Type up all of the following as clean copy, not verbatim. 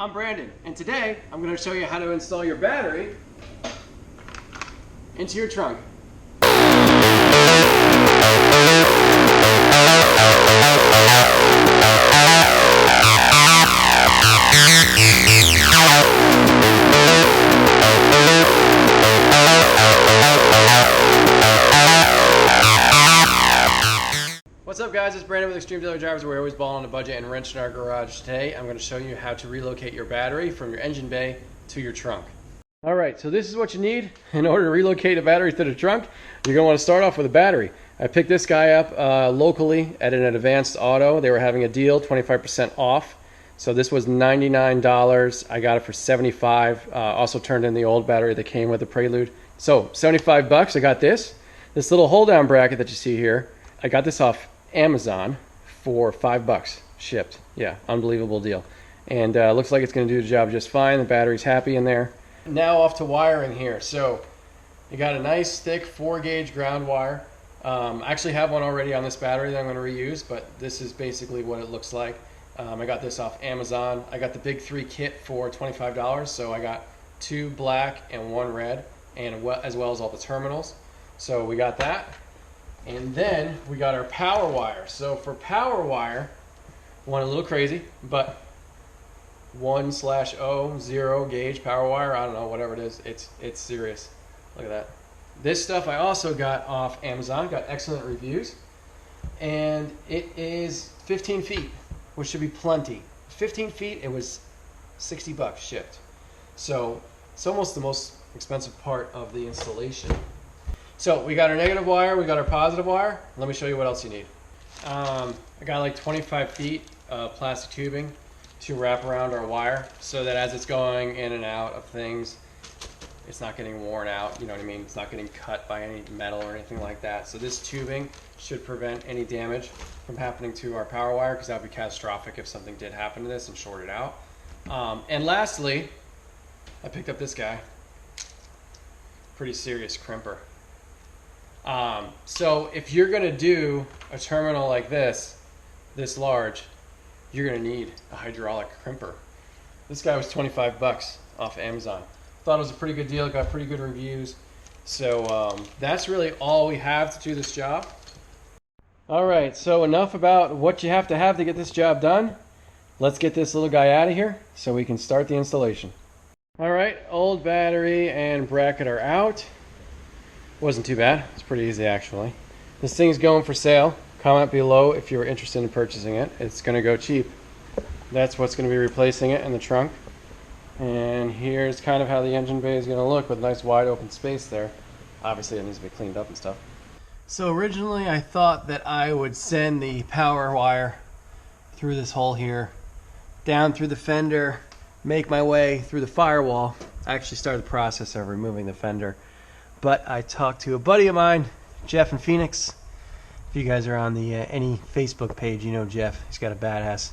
I'm Brandon, and today I'm going to show you how to install your battery into your trunk. What's up guys, it's Brandon with Extreme Daily Drivers, where we always ball on a budget and wrench in our garage. Today I'm going to show you how to relocate your battery from your engine bay to your trunk. Alright, so this is what you need in order to relocate a battery to the trunk. You're going to want to start off with a battery. I picked this guy up locally at an Advanced Auto. They were having a deal, 25% off. So this was $99. I got it for $75. Also turned in the old battery that came with the Prelude. So $75, I got this. This little hold down bracket that you see here, I got this off Amazon for $5 shipped. Yeah, unbelievable deal. And looks like it's going to do the job just fine. The battery's happy in there. Now off to wiring here. So you got a nice thick 4-gauge ground wire. I actually have one already on this battery that I'm going to reuse, but this is basically what it looks like. I got this off Amazon. I got the Big 3 kit for $25, so I got 2 black and 1 red, and as well as all the terminals. So we got that. And then we got our power wire. So for power wire, went a little crazy, but 1/0 0 gauge power wire. I don't know, whatever it is. It's serious. Look at that. This stuff I also got off Amazon. Got excellent reviews, and it is 15 feet, which should be plenty. 15 feet. It was $60 shipped. So it's almost the most expensive part of the installation. So we got our negative wire, we got our positive wire. Let me show you what else you need. I got like 25 feet of plastic tubing to wrap around our wire so that as it's going in and out of things, it's not getting worn out, you know what I mean? It's not getting cut by any metal or anything like that. So this tubing should prevent any damage from happening to our power wire, because that would be catastrophic if something did happen to this and short it out. And lastly, I picked up this guy. Pretty serious crimper. So if you're going to do a terminal like this large, you're going to need a hydraulic crimper. This guy was $25 off Amazon. Thought it was a pretty good deal, got pretty good reviews. So that's really all we have to do this job. Alright, so enough about what you have to get this job done. Let's get this little guy out of here so we can start the installation. Alright, old battery and bracket are out. Wasn't too bad. It's pretty easy actually. This thing's going for sale. Comment below if you're interested in purchasing it. It's going to go cheap. That's what's going to be replacing it in the trunk. And here's kind of how the engine bay is going to look, with a nice wide open space there. Obviously it needs to be cleaned up and stuff. So originally I thought that I would send the power wire through this hole here, down through the fender, make my way through the firewall. I actually started the process of removing the fender. But I talked to a buddy of mine, Jeff in Phoenix. If you guys are on the any Facebook page, you know Jeff. He's got a badass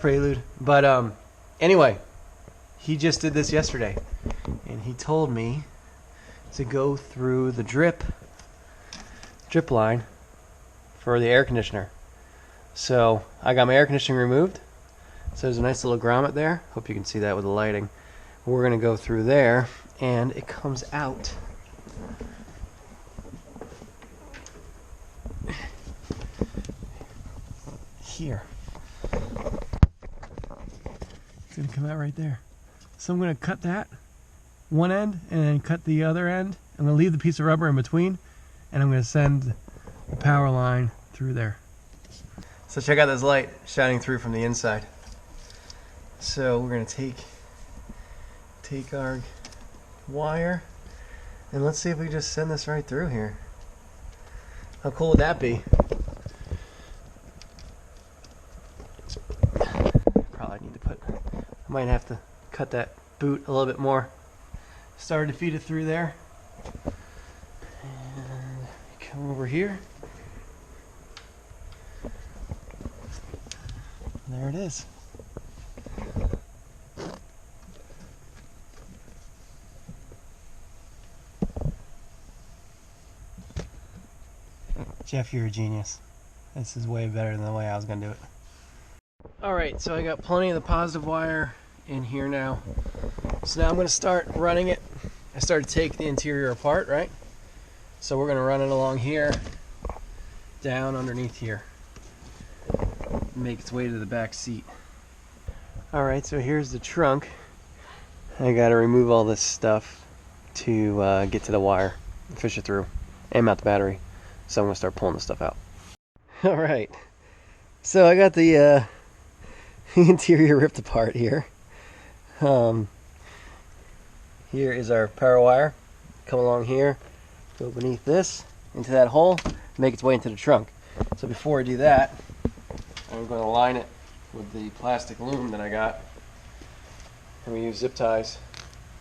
Prelude. But anyway, he just did this yesterday, and he told me to go through the drip line for the air conditioner. So I got my air conditioning removed. So there's a nice little grommet there. Hope you can see that with the lighting. We're gonna go through there, and it comes out here. It's gonna come out right there. So I'm gonna cut that one end and then cut the other end. I'm gonna leave the piece of rubber in between, and I'm gonna send the power line through there. So check out this light shining through from the inside. So we're gonna take our wire, and let's see if we just send this right through here. How cool would that be? Probably need to I might have to cut that boot a little bit more. Started to feed it through there. And come over here. There it is. Jeff, you're a genius. This is way better than the way I was going to do it. Alright, so I got plenty of the positive wire in here now. So now I'm going to start running it. I started to take the interior apart, right? So we're going to run it along here, down underneath here, make its way to the back seat. Alright, so here's the trunk. I got to remove all this stuff to get to the wire, fish it through, and mount the battery. So I'm going to start pulling the stuff out. Alright, so I got the interior ripped apart here. Here is our power wire. Come along here, go beneath this, into that hole, make its way into the trunk. So before I do that, I'm going to line it with the plastic loom that I got. And we use zip ties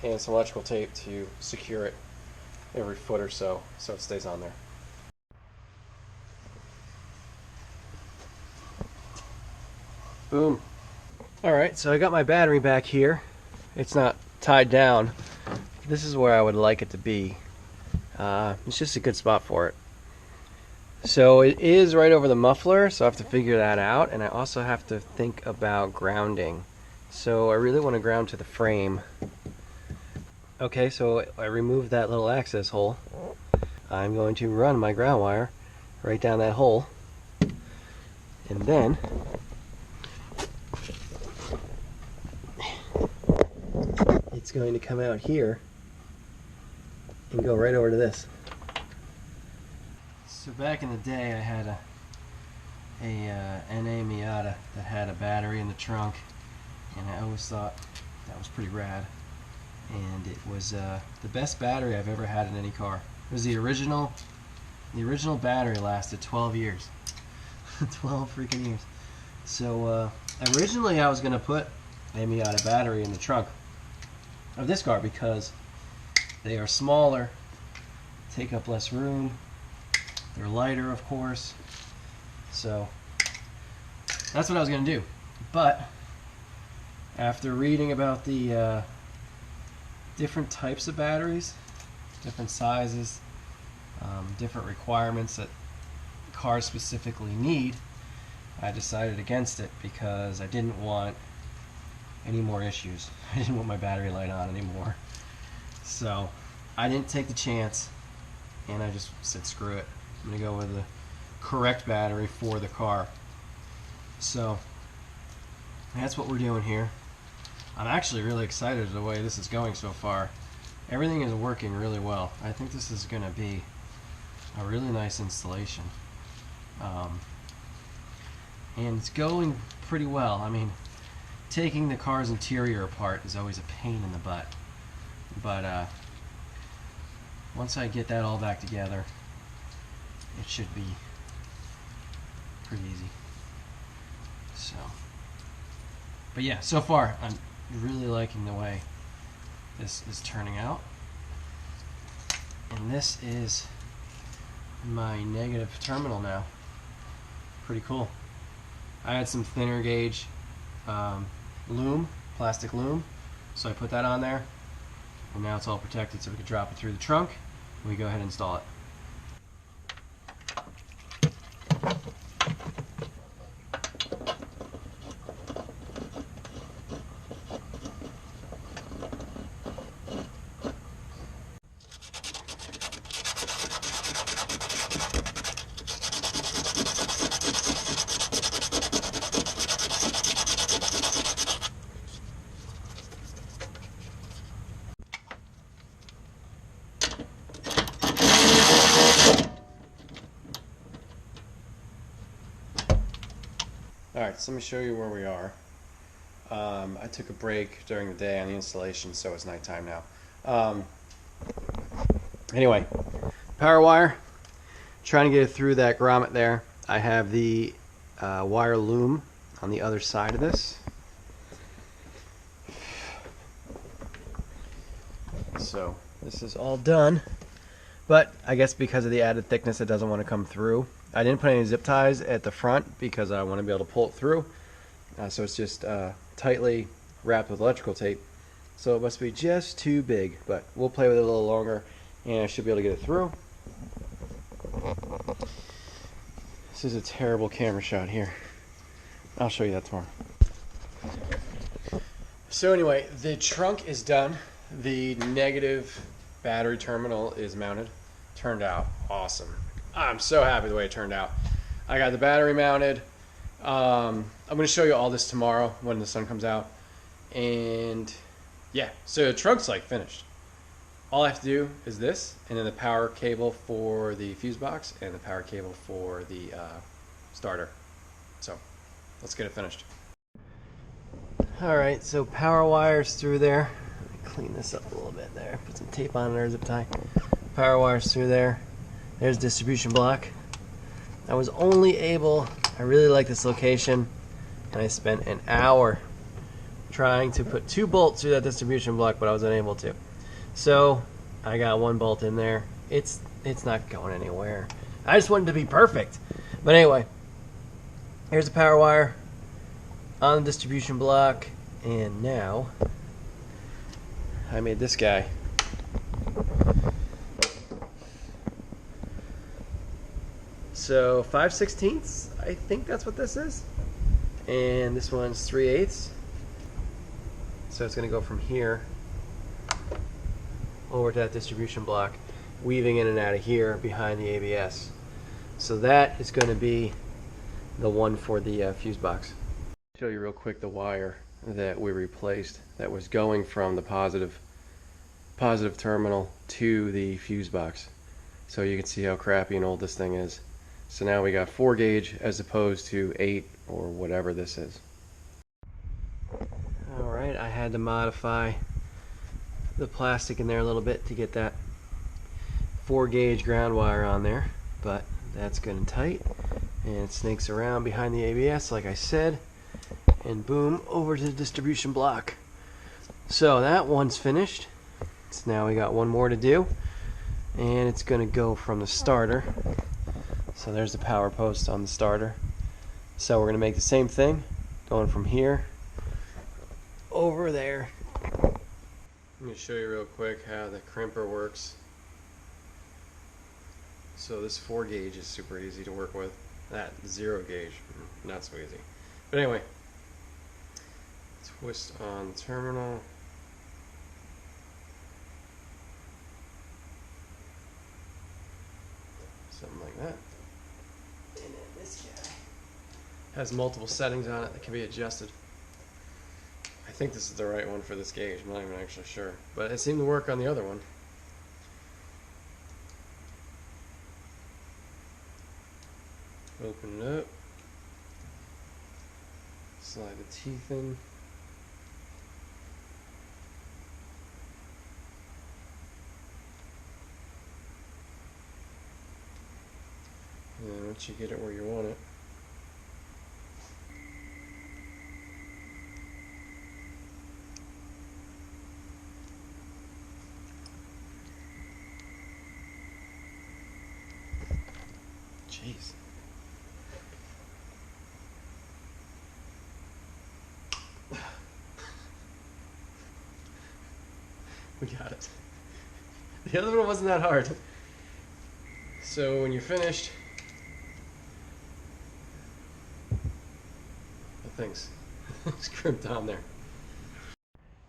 and some electrical tape to secure it every foot or so it stays on there. Boom. Alright, so I got my battery back here. It's not tied down. This is where I would like it to be. It's just a good spot for it. So it is right over the muffler, so I have to figure that out, and I also have to think about grounding. So I really want to ground to the frame. Okay, so I removed that little access hole. I'm going to run my ground wire right down that hole, and then it's going to come out here and go right over to this. So back in the day I had a NA Miata that had a battery in the trunk, and I always thought that was pretty rad. And it was the best battery I've ever had in any car. It was the original battery lasted 12 years. 12 freaking years. So originally I was going to put a Miata battery in the trunk of this car because they are smaller, take up less room, they're lighter of course, so that's what I was going to do. But after reading about the different types of batteries, different sizes, different requirements that cars specifically need, I decided against it because I didn't want any more issues. I didn't want my battery light on anymore. So I didn't take the chance, and I just said screw it. I'm going to go with the correct battery for the car. So that's what we're doing here. I'm actually really excited the way this is going so far. Everything is working really well. I think this is going to be a really nice installation. And it's going pretty well. I mean, taking the car's interior apart is always a pain in the butt. But once I get that all back together, it should be pretty easy. So, but yeah, so far I'm really liking the way this is turning out. And this is my negative terminal now. Pretty cool. I had some thinner gauge loom, plastic loom, so I put that on there, and now it's all protected so we can drop it through the trunk and we go ahead and install it. Alright, so let me show you where we are. I took a break during the day on the installation, so it's nighttime now. Anyway, power wire, trying to get it through that grommet there. I have the wire loom on the other side of this. So this is all done, but I guess because of the added thickness it doesn't want to come through. I didn't put any zip ties at the front because I want to be able to pull it through. So it's just tightly wrapped with electrical tape. So it must be just too big, but we'll play with it a little longer and I should be able to get it through. This is a terrible camera shot here. I'll show you that tomorrow. So anyway, the trunk is done. The negative battery terminal is mounted. Turned out awesome. I'm so happy the way it turned out. I got the battery mounted. I'm going to show you all this tomorrow when the sun comes out. And yeah, so the trunk's like finished. All I have to do is this, and then the power cable for the fuse box and the power cable for the starter. So let's get it finished. All right, so power wires through there. Let me clean this up a little bit there. Put some tape on there, zip tie. Power wires through there. There's distribution block. I was only able, I really like this location, and I spent an hour trying to put 2 bolts through that distribution block, but I was unable to. So I got 1 bolt in there. It's not going anywhere. I just wanted it to be perfect. But anyway, here's the power wire on the distribution block, and now I made this guy. So 5/16, I think that's what this is, and this one's 3/8. So it's going to go from here over to that distribution block, weaving in and out of here behind the ABS. So that is going to be the one for the fuse box. Show you real quick the wire that we replaced that was going from the positive terminal to the fuse box. So you can see how crappy and old this thing is. So now we got 4 gauge as opposed to 8 or whatever this is. Alright, I had to modify the plastic in there a little bit to get that 4 gauge ground wire on there, but that's good and tight, and it snakes around behind the ABS like I said, and boom, over to the distribution block. So that one's finished. So now we got 1 more to do, and it's going to go from the starter. So there's the power post on the starter. So we're going to make the same thing, going from here over there. Let me show you real quick how the crimper works. So this 4 gauge is super easy to work with. That 0 gauge, not so easy. But anyway, twist on the terminal. Something like that. And then this guy has multiple settings on it that can be adjusted. I think this is the right one for this gauge. I'm not even actually sure, but it seemed to work on the other one. Open it up. Slide the teeth in. And once you get it where you want it, jeez. We got it. The other one wasn't that hard. So when you're finished, the thing's it's crimped on there.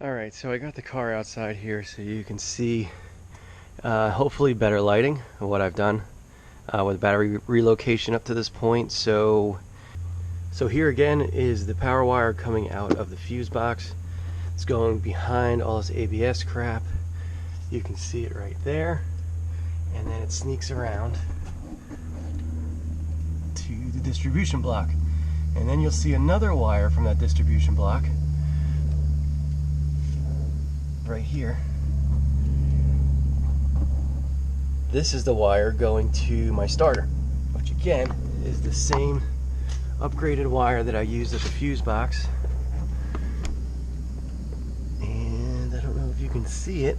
Alright, so I got the car outside here so you can see hopefully better lighting of what I've done with battery relocation up to this point. So here again is the power wire coming out of the fuse box. It's going behind all this ABS crap. You can see it right there, and then it sneaks around to the distribution block, and then you'll see another wire from that distribution block right here. This is the wire going to my starter, which again is the same upgraded wire that I used at the fuse box. And I don't know if you can see it.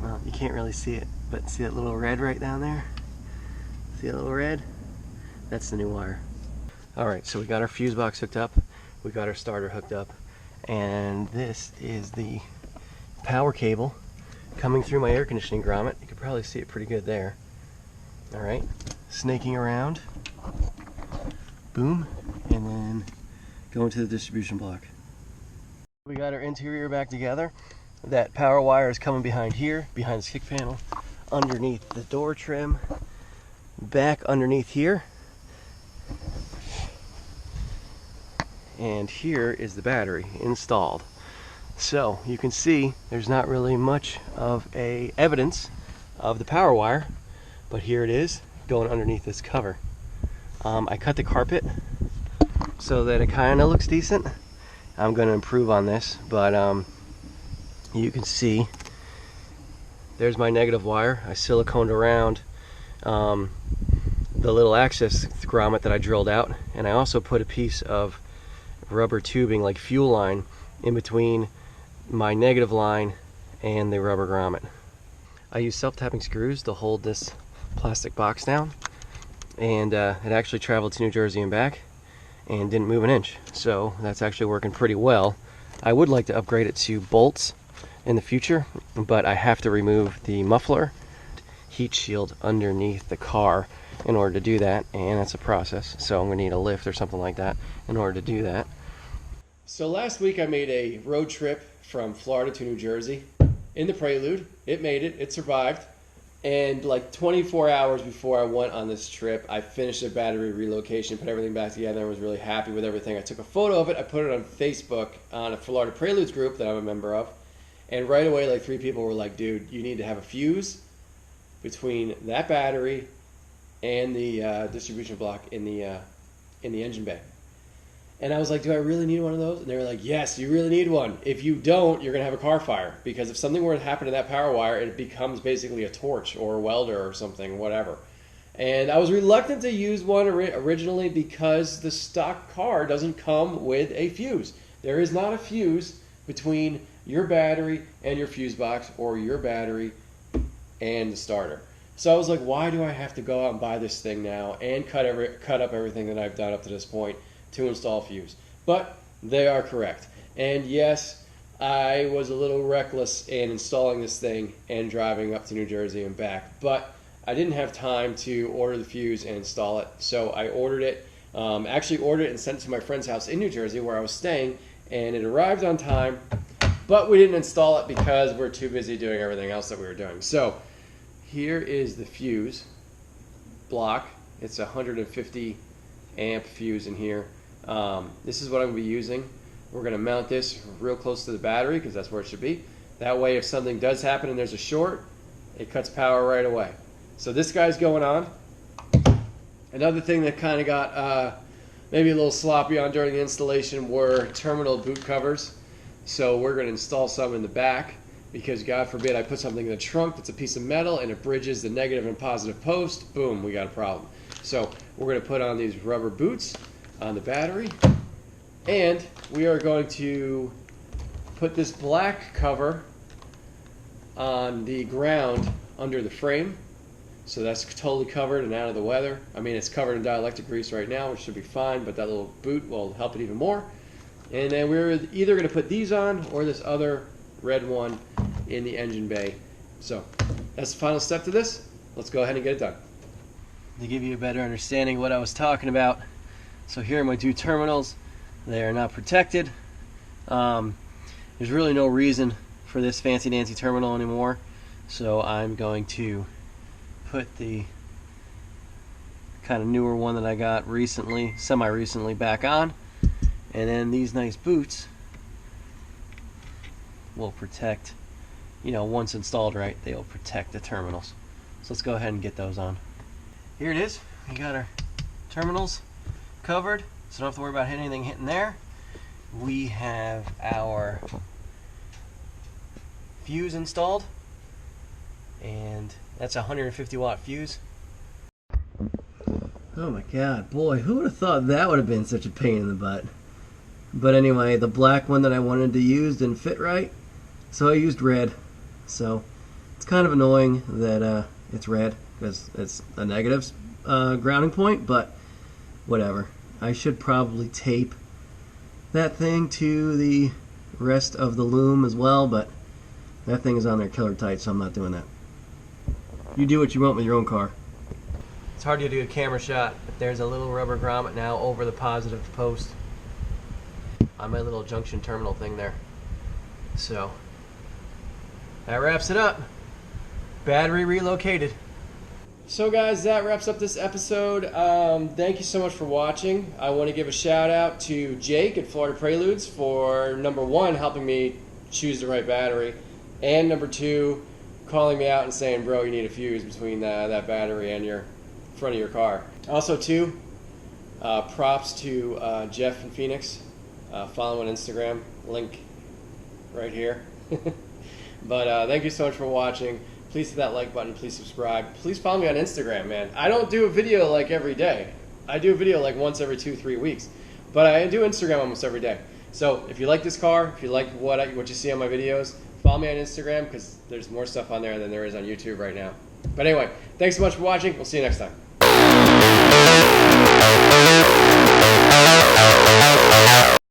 Well, you can't really see it, but see that little red right down there? See that little red? That's the new wire. Alright, so we got our fuse box hooked up, we got our starter hooked up, and this is the power cable coming through my air conditioning grommet. You can probably see it pretty good there. Alright, snaking around, boom, and then going to the distribution block. We got our interior back together. That power wire is coming behind here, behind this kick panel, underneath the door trim, back underneath here. And here is the battery installed. So you can see there's not really much of a evidence of the power wire, but here it is going underneath this cover. I cut the carpet so that it kind of looks decent. I'm going to improve on this, but you can see there's my negative wire. I siliconed around the little access grommet that I drilled out, and I also put a piece of rubber tubing like fuel line in between my negative line and the rubber grommet. I used self-tapping screws to hold this plastic box down, and it actually traveled to New Jersey and back and didn't move an inch, so that's actually working pretty well. I would like to upgrade it to bolts in the future, but I have to remove the muffler heat shield underneath the car in order to do that, and that's a process, so I'm gonna need a lift or something like that in order to do that. So last week I made a road trip from Florida to New Jersey in the Prelude. It made it, it survived, and like 24 hours before I went on this trip, I finished the battery relocation, put everything back together, and was really happy with everything. I took a photo of it, I put it on Facebook on a Florida Preludes group that I'm a member of, and right away like 3 people were like, dude, you need to have a fuse between that battery and the distribution block in the engine bay. And I was like, do I really need one of those? And they were like, yes, you really need one. If you don't, you're going to have a car fire. Because if something were to happen to that power wire, it becomes basically a torch or a welder or something, whatever. And I was reluctant to use one originally because the stock car doesn't come with a fuse. There is not a fuse between your battery and your fuse box, or your battery and the starter. So I was like, why do I have to go out and buy this thing now and cut up everything that I've done up to this point to install fuse? But they are correct. And yes, I was a little reckless in installing this thing and driving up to New Jersey and back, but I didn't have time to order the fuse and install it, so I ordered it, actually ordered it and sent it to my friend's house in New Jersey where I was staying, and it arrived on time, but we didn't install it because we're too busy doing everything else that we were doing. So here is the fuse block. It's a 150 amp fuse in here. This is what I'm going to be using. We're going to mount this real close to the battery because that's where it should be. That way if something does happen and there's a short, it cuts power right away. So this guy's going on. Another thing that kind of got maybe a little sloppy on during the installation were terminal boot covers. So we're going to install some in the back because God forbid I put something in the trunk that's a piece of metal and it bridges the negative and positive post. Boom, we got a problem. So we're going to put on these rubber boots on the battery, and we are going to put this black cover on the ground under the frame, so that's totally covered and out of the weather. I mean, it's covered in dielectric grease right now, which should be fine, but that little boot will help it even more. And then we're either going to put these on or this other red one in the engine bay. So that's the final step to this. Let's go ahead and get it done. To give you a better understanding of what I was talking about, so here are my 2 terminals. They are not protected. There's really no reason for this fancy dancy terminal anymore, so I'm going to put the kind of newer one that I got recently, semi-recently, back on, and then these nice boots will protect, you know, once installed right, they will protect the terminals. So let's go ahead and get those on. Here it is. We got our terminals covered, so don't have to worry about anything hitting there. We have our fuse installed, and that's a 150 watt fuse. Oh my god, boy, who would have thought that would have been such a pain in the butt? But anyway, the black one that I wanted to use didn't fit right, so I used red. So it's kind of annoying that it's red because it's a negative grounding point, but whatever. I should probably tape that thing to the rest of the loom as well, but that thing is on there killer tight, so I'm not doing that. You do what you want with your own car. It's hard to do a camera shot, but there's a little rubber grommet now over the positive post. on my little Junction terminal thing there. So that wraps it up. Battery relocated. So guys, that wraps up this episode. Thank you so much for watching. I want to give a shout out to Jake at Florida Preludes for number 1, helping me choose the right battery, and number 2, calling me out and saying, bro, you need a fuse between that battery and your front of your car. Also 2, props to Jeff in Phoenix. Follow him on Instagram, link right here. But thank you so much for watching. Please hit that like button. Please subscribe. Please follow me on Instagram, man. I don't do a video like every day. I do a video like once every 2-3 weeks. But I do Instagram almost every day. So if you like this car, if you like what you see on my videos, follow me on Instagram because there's more stuff on there than there is on YouTube right now. But anyway, thanks so much for watching. We'll see you next time.